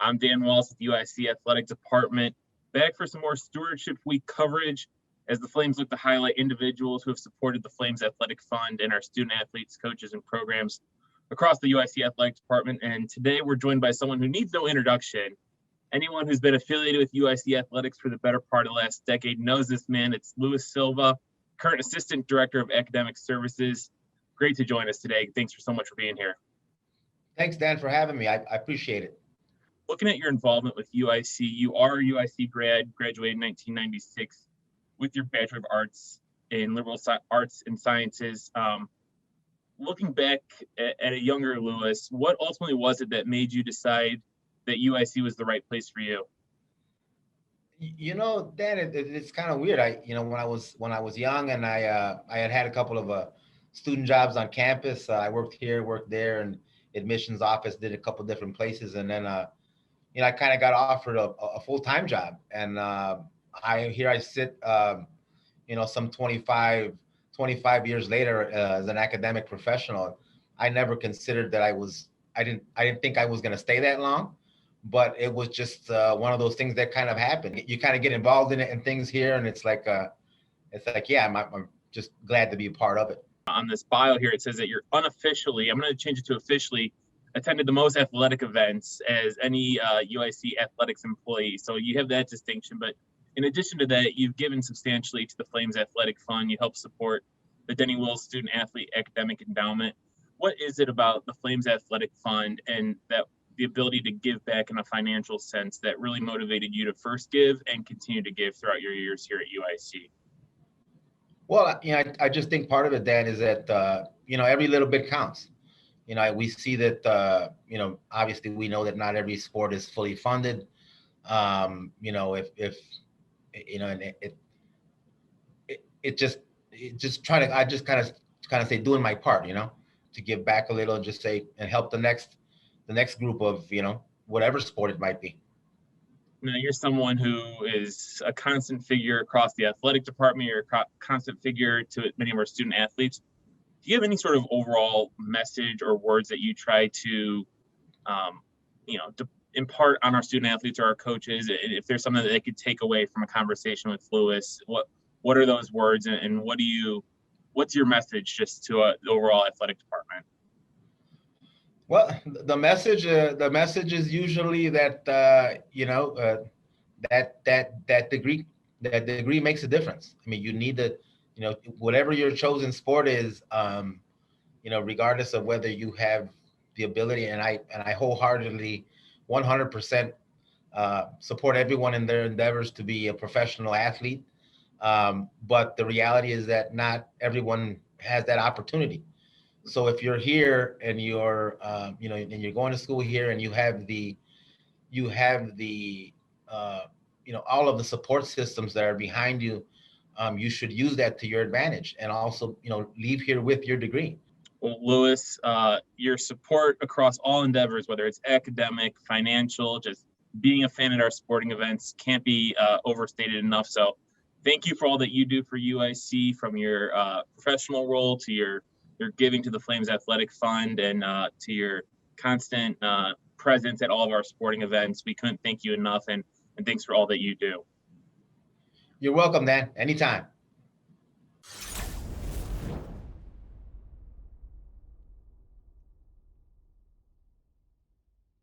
I'm Dan Walls with the UIC Athletics Department, back for some more Stewardship Week coverage as the Flames look to highlight individuals who have supported the Flames Athletic Fund and our student athletes, coaches, and programs across the UIC Athletics Department. And today we're joined by someone who needs no introduction. Anyone who's been affiliated with UIC Athletics for the better part of the last decade knows this man. It's Silva, current Assistant Director of Academic Services. Great to join us today. Thanks so much for being here. Thanks, Dan, for having me. I appreciate it. Looking at your involvement with UIC, you are a UIC graduated in 1996 with your Bachelor of Arts in Liberal Arts and Sciences. Looking back at a younger Lewis, what ultimately was it that made you decide that UIC was the right place for you? You know, Dan, it's kind of weird. When I was young, and I had a couple of student jobs on campus. I worked here, worked there, and admissions office, did a couple different places, and then I kind of got offered a full-time job, and I sit, some 25 years later as an academic professional. I never considered that I didn't think I was going to stay that long, but it was just one of those things that kind of happened. You kind of get involved in it and things here, and it's like, yeah, I'm just glad to be a part of it. On this bio here, it says that you're unofficially, I'm going to change it to officially, attended the most athletic events as any UIC athletics employee. So you have that distinction. But in addition to that, you've given substantially to the Flames Athletic Fund. You help support the Denny Wills Student Athlete Academic Endowment. What is it about the Flames Athletic Fund and that the ability to give back in a financial sense that really motivated you to first give and continue to give throughout your years here at UIC? Well, I just think part of it, Dan, is that, every little bit counts. We see that, obviously we know that not every sport is fully funded. And I just kind of say doing my part, to give back a little and just say, and help the next group of, whatever sport it might be. Now, you're someone who is a constant figure across the athletic department. You're a constant figure to many of our student athletes. Do you have any sort of overall message or words that you try to, to impart on our student athletes or our coaches? If there's something that they could take away from a conversation with Lewis, what are those words, and what's your message just to the overall athletic department? Well, the message is usually that that degree makes a difference. I mean, you need to, whatever your chosen sport is, regardless of whether you have the ability, and I wholeheartedly, 100% support everyone in their endeavors to be a professional athlete. But the reality is that not everyone has that opportunity. So if you're here and you're, and you're going to school here and you have the all of the support systems that are behind you, you should use that to your advantage and also, leave here with your degree. Well, Lewis, your support across all endeavors, whether it's academic, financial, just being a fan at our sporting events, can't be overstated enough. So thank you for all that you do for UIC, from your professional role to your giving to the Flames Athletic Fund and to your constant presence at all of our sporting events. We couldn't thank you enough, and thanks for all that you do. You're welcome, Dan. Anytime.